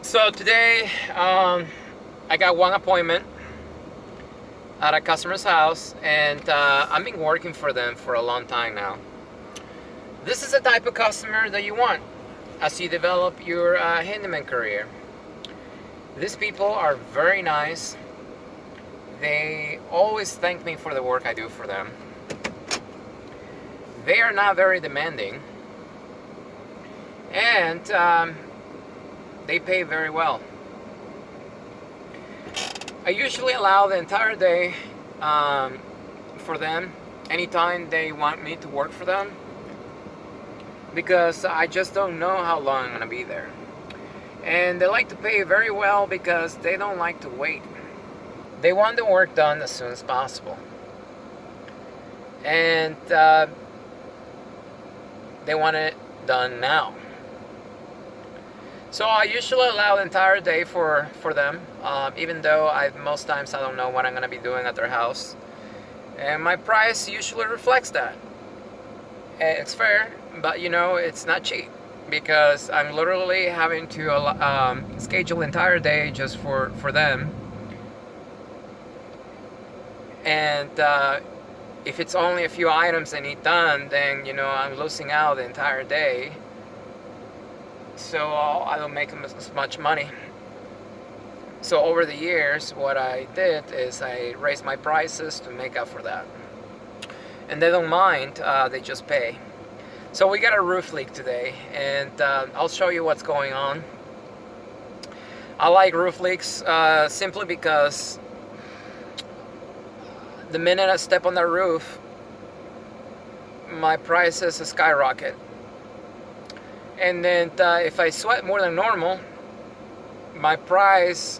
So today, I got one appointment at a customer's house, and I've been working for them for a long time now. This is the type of customer that you want as you develop your handyman career. These people are very nice. They always thank me for the work I do for them. They are not very demanding, and they pay very well. I usually allow the entire day for them, anytime they want me to work for them, because I just don't know how long I'm going to be there. And they like to pay very well because they don't like to wait. They want the work done as soon as possible. And they want it done now. So I usually allow the entire day for them, even though most times I don't know what I'm going to be doing at their house. And my price usually reflects that. It's fair, but it's not cheap, because I'm literally having to schedule the entire day just for them. And if it's only a few items I need done, then I'm losing out the entire day. So I don't make as much money. So over the years, what I did is I raised my prices to make up for that. And they don't mind, they just pay. So we got a roof leak today, and I'll show you what's going on. I like roof leaks simply because the minute I step on the roof, my prices skyrocket. And then if I sweat more than normal, my price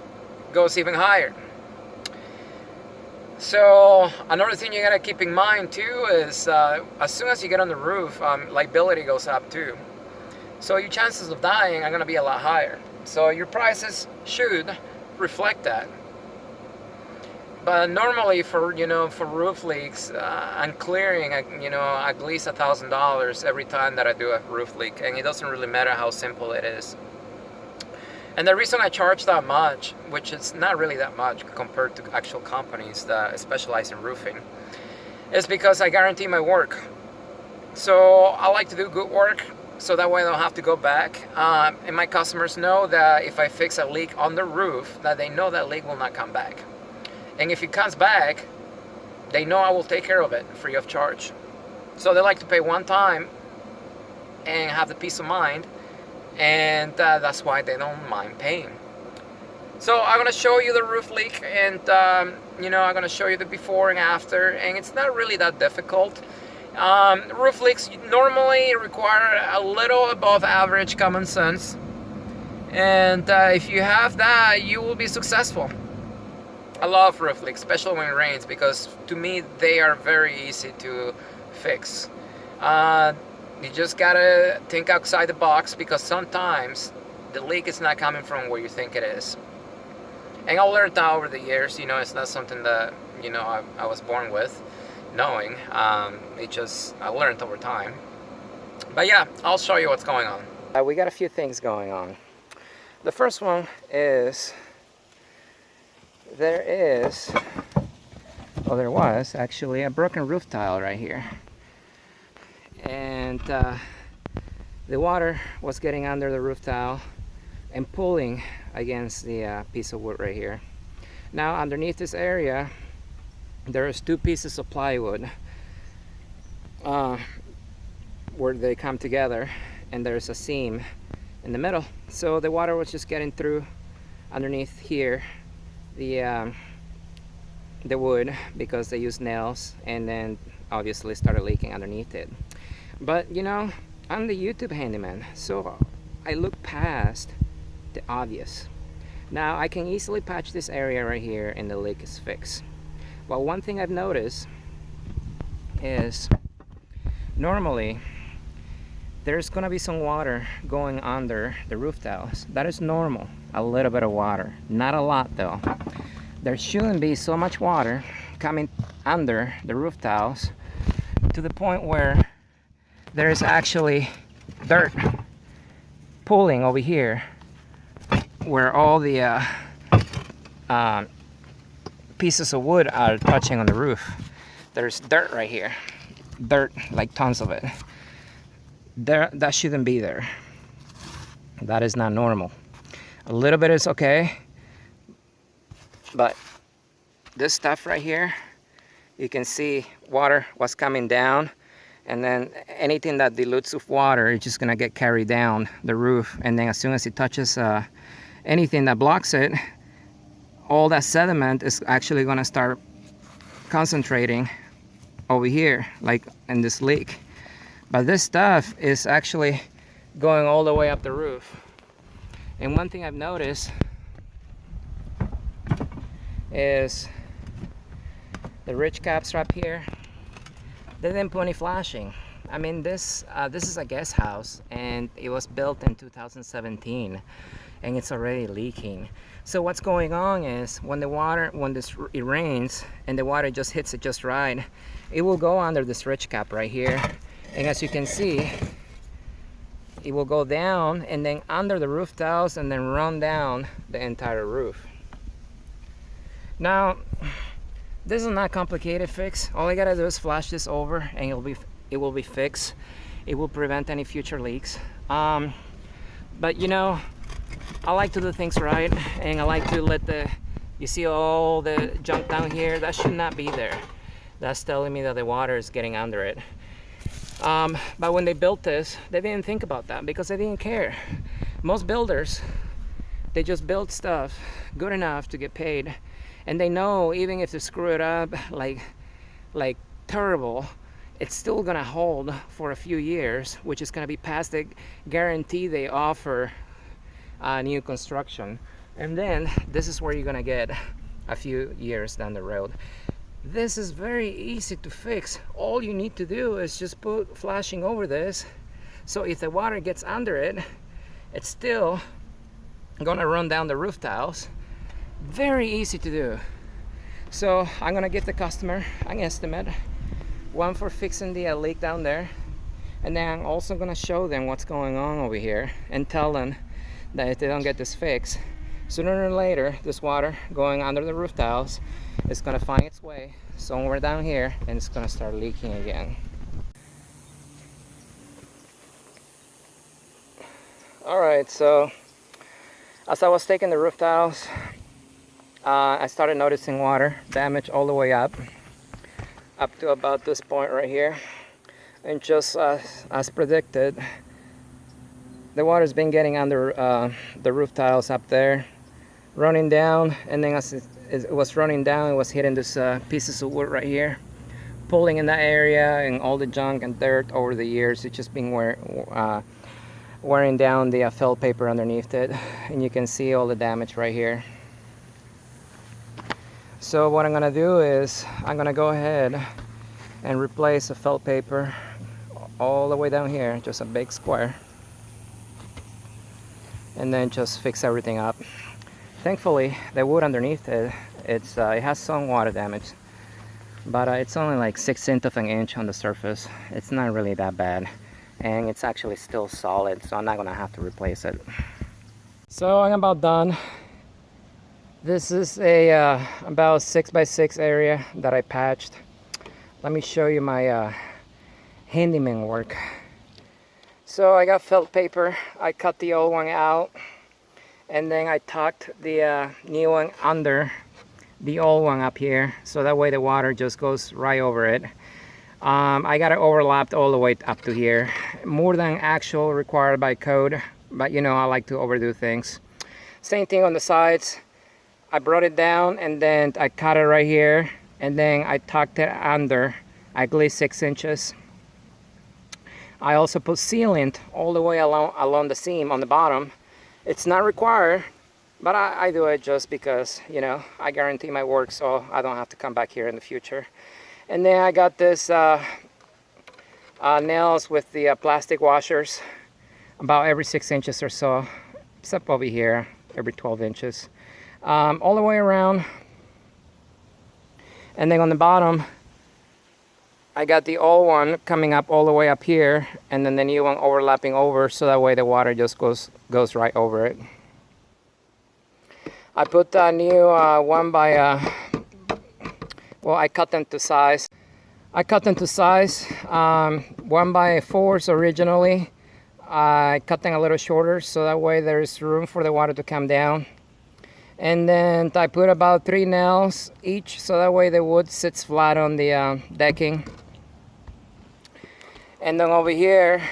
goes even higher. So another thing you gotta keep in mind too is as soon as you get on the roof, liability goes up too. So your chances of dying are gonna be a lot higher. So your prices should reflect that. But normally for roof leaks, I'm clearing at least $1,000 every time that I do a roof leak, and it doesn't really matter how simple it is. And the reason I charge that much, which is not really that much compared to actual companies that specialize in roofing, is because I guarantee my work. So I like to do good work, so that way I don't have to go back. And my customers know that if I fix a leak on the roof, that they know that leak will not come back. And if it comes back, they know I will take care of it free of charge. So they like to pay one time and have the peace of mind, and that's why they don't mind paying. So I'm gonna show you the roof leak, and I'm gonna show you the before and after, and it's not really that difficult. Roof leaks normally require a little above average common sense, and if you have that, you will be successful. I love roof leaks, especially when it rains, because to me they are very easy to fix. You just gotta think outside the box, because sometimes the leak is not coming from where you think it is. And I learned that over the years. It's not something that I was born with knowing. I learned over time. But yeah, I'll show you what's going on. We got a few things going on. The first one is there was actually a broken roof tile right here, and the water was getting under the roof tile and pulling against the piece of wood right here. Now underneath this area there's two pieces of plywood where they come together, and there's a seam in the middle, so the water was just getting through underneath here the wood, because they use nails, and then obviously started leaking underneath it. But I'm the YouTube handyman, so I look past the obvious. Now I can easily patch this area right here and the leak is fixed. Well, one thing I've noticed is normally there's gonna be some water going under the roof tiles. That is normal, a little bit of water, not a lot though. There shouldn't be so much water coming under the roof tiles to the point where there is actually dirt pulling over here where all the pieces of wood are touching on the roof. There's dirt right here. Dirt, like tons of it. That shouldn't be there. That is not normal. A little bit is okay, but this stuff right here, you can see water was coming down, and then anything that dilutes with water is just gonna get carried down the roof, and then as soon as it touches anything that blocks it, all that sediment is actually gonna start concentrating over here, like in this leak. But this stuff is actually going all the way up the roof. And one thing I've noticed is the ridge caps right here, they didn't put any flashing. I mean, this is a guest house, and it was built in 2017, and it's already leaking. So what's going on is when it rains and the water just hits it just right, it will go under this ridge cap right here, and as you can see, it will go down and then under the roof tiles and then run down the entire roof. Now, this is not complicated fix. All I gotta do is flash this over and it will be fixed. It will prevent any future leaks. But you know, I like to do things right, and I like to let you see all the junk down here, that should not be there. That's telling me that the water is getting under it. But when they built this, they didn't think about that because they didn't care. Most builders, they just build stuff good enough to get paid, and they know even if they screw it up like terrible, it's still gonna hold for a few years, which is gonna be past the guarantee they offer new construction. And then this is where you're gonna get a few years down the road. This is very easy to fix. All you need to do is just put flashing over this, so if the water gets under it, it's still gonna run down the roof tiles. Very easy to do. So I'm gonna give the customer an estimate, one for fixing the leak down there, and then I'm also gonna show them what's going on over here and tell them that if they don't get this fixed, sooner or later this water going under the roof tiles is gonna find its way somewhere down here and it's gonna start leaking again. Alright, so as I was taking the roof tiles, I started noticing water damage all the way up to about this point right here, and just as predicted, the water's been getting under the roof tiles up there, running down, and then as it was running down, it was hitting this pieces of wood right here, pulling in that area, and all the junk and dirt over the years, it's just been wearing down the felt paper underneath it, and you can see all the damage right here. So what I'm gonna do is I'm gonna go ahead and replace the felt paper all the way down here, just a big square, and then just fix everything up. Thankfully, the wood underneath it, it has some water damage, but it's only like 1/6 of an inch on the surface. It's not really that bad, and it's actually still solid, so I'm not gonna have to replace it. So I'm about done. This is a about 6x6 area that I patched. Let me show you my handyman work. So I got felt paper. I cut the old one out, and then I tucked the new one under the old one up here, so that way the water just goes right over it. I got it overlapped all the way up to here, more than actual required by code, but you know, I like to overdo things. Same thing on the sides. I brought it down and then I cut it right here, and then I tucked it under at least 6 inches. I also put sealant all the way along the seam on the bottom. It's not required, but I do it just because, you know, I guarantee my work, so I don't have to come back here in the future. And then I got this nails with the plastic washers about every 6 inches or so, except over here every 12 inches. All the way around, and then on the bottom I got the old one coming up all the way up here, and then the new one overlapping over, so that way the water just goes right over it. I put a new 1 by well, I cut them to size. I cut them to size 1 by 4s originally. I cut them a little shorter so that way there's room for the water to come down. And then I put about 3 nails each so that way the wood sits flat on the decking. And then over here,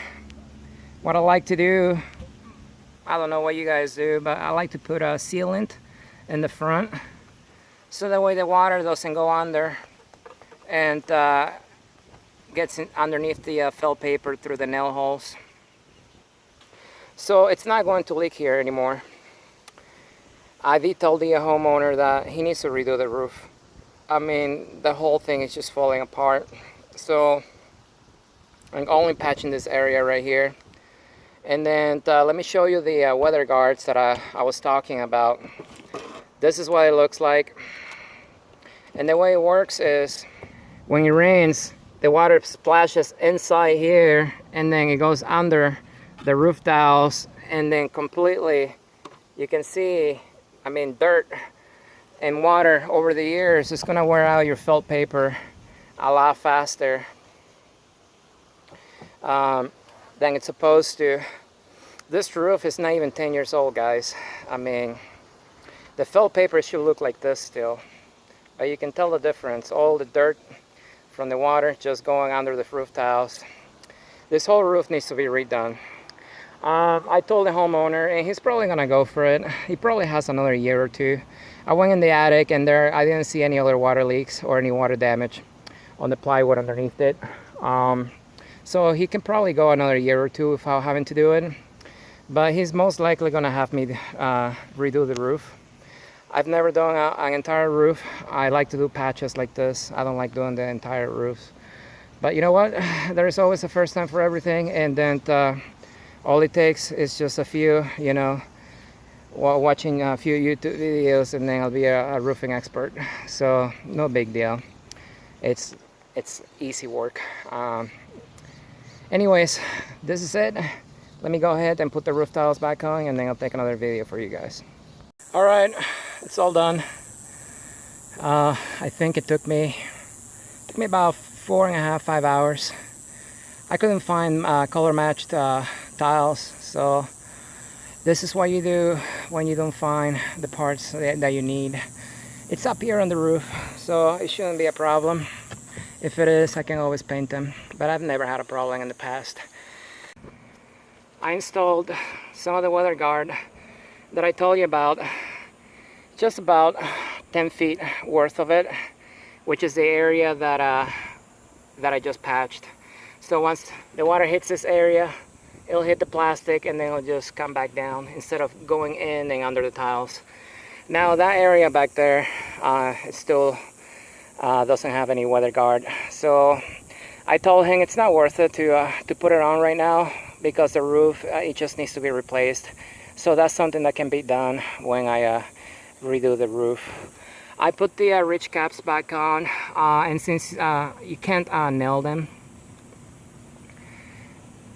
what I like to do, I don't know what you guys do, but I like to put a sealant in the front so that way the water doesn't go under and gets in underneath the felt paper through the nail holes. So it's not going to leak here anymore. I did tell the homeowner that he needs to redo the roof. I mean, the whole thing is just falling apart. So I'm only patching this area right here. And then let me show you the weather guards that I was talking about. This is what it looks like. And the way it works is when it rains, the water splashes inside here and then it goes under the roof tiles, and then completely you can see, I mean, dirt and water over the years is gonna wear out your felt paper a lot faster than it's supposed to. This roof is not even 10 years old, guys. I mean, the felt paper should look like this still. But you can tell the difference. All the dirt from the water just going under the roof tiles. This whole roof needs to be redone. I told the homeowner, and he's probably gonna go for it. He probably has another year or two. I went in the attic, and there I didn't see any other water leaks or any water damage on the plywood underneath it. So he can probably go another year or two without having to do it. But he's most likely gonna have me redo the roof. I've never done an entire roof. I like to do patches like this. I don't like doing the entire roofs. But you know what? There's always a first time for everything, and then all it takes is just a few, you know, watching a few YouTube videos, and then I'll be a roofing expert. So no big deal. It's easy work. Anyways, this is it. Let me go ahead and put the roof tiles back on, and then I'll take another video for you guys. All right, it's all done. I think it took me about 4.5, 5 hours. I couldn't find color matched tiles, so this is what you do when you don't find the parts that you need. It's up here on the roof, so it shouldn't be a problem. If it is, I can always paint them, but I've never had a problem in the past. I installed some of the weather guard that I told you about, just about 10 feet worth of it, which is the area that I just patched. So once the water hits this area, it'll hit the plastic and then it'll just come back down instead of going in and under the tiles. Now that area back there, it still doesn't have any weather guard. So I told him it's not worth it to put it on right now, because the roof, it just needs to be replaced. So that's something that can be done when I redo the roof. I put the ridge caps back on, and since you can't nail them,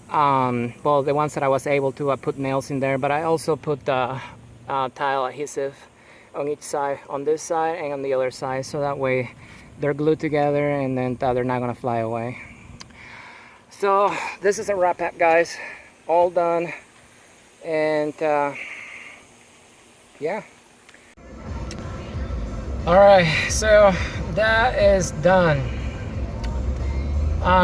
well, the ones that I was able to put nails in there, but I also put tile adhesive on each side, on this side and on the other side, so that way they're glued together and then they're not gonna fly away. So this is a wrap up, guys, all done. And yeah, all right, so that is done.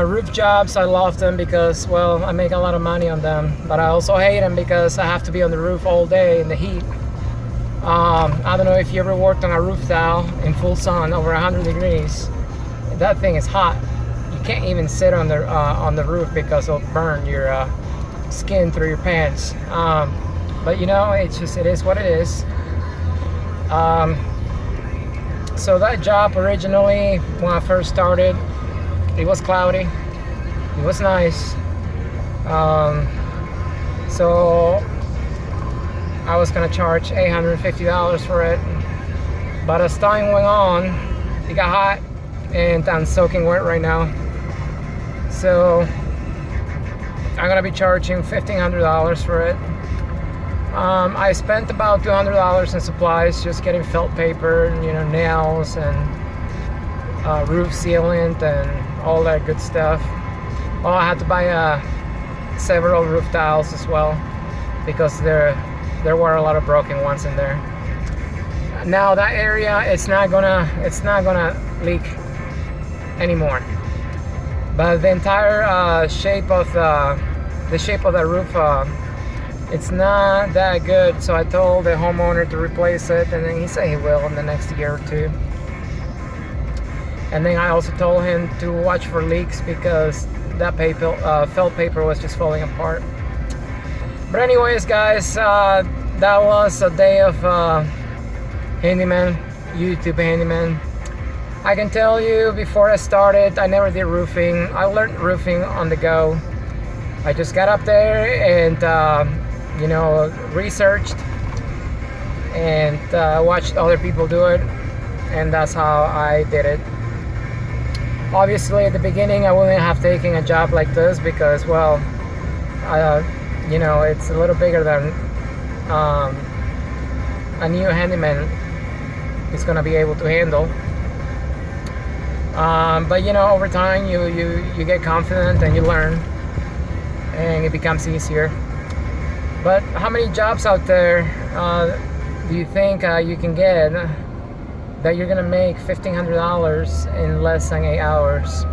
Roof jobs, I love them because, well, I make a lot of money on them, but I also hate them because I have to be on the roof all day in the heat. I don't know if you ever worked on a roof tile in full sun over 100 degrees. That thing is hot. You can't even sit on the roof because it'll burn your skin through your pants. But you know, it is what it is. So that job originally, when I first started, it was cloudy. It was nice. So I was gonna charge $850 for it. But as time went on, it got hot and I'm soaking wet right now. So I'm gonna be charging $1,500 for it. I spent about $200 in supplies, just getting felt paper and, you know, nails and roof sealant and all that good stuff. Oh, I had to buy several roof tiles as well, because there were a lot of broken ones in there. Now that area, it's not gonna leak anymore. But the entire shape of the roof, it's not that good. So I told the homeowner to replace it, and then he said he will in the next year or two. And then I also told him to watch for leaks, because that felt paper was just falling apart. But anyways, guys, that was a day of Handyman, YouTube Handyman. I can tell you, before I started, I never did roofing. I learned roofing on the go. I just got up there and you know, researched and watched other people do it, and that's how I did it. Obviously, at the beginning, I wouldn't have taken a job like this, because, well, you know, it's a little bigger than a new handyman is gonna be able to handle. But you know, over time, you get confident and you learn, and it becomes easier. But how many jobs out there do you think you can get that you're gonna make $1,500 in less than 8 hours?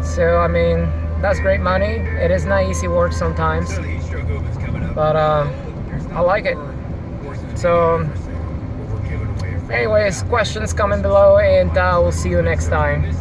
So I mean, that's great money. It is not easy work sometimes, but I like it. So anyways, questions comment below, and we'll see you next time.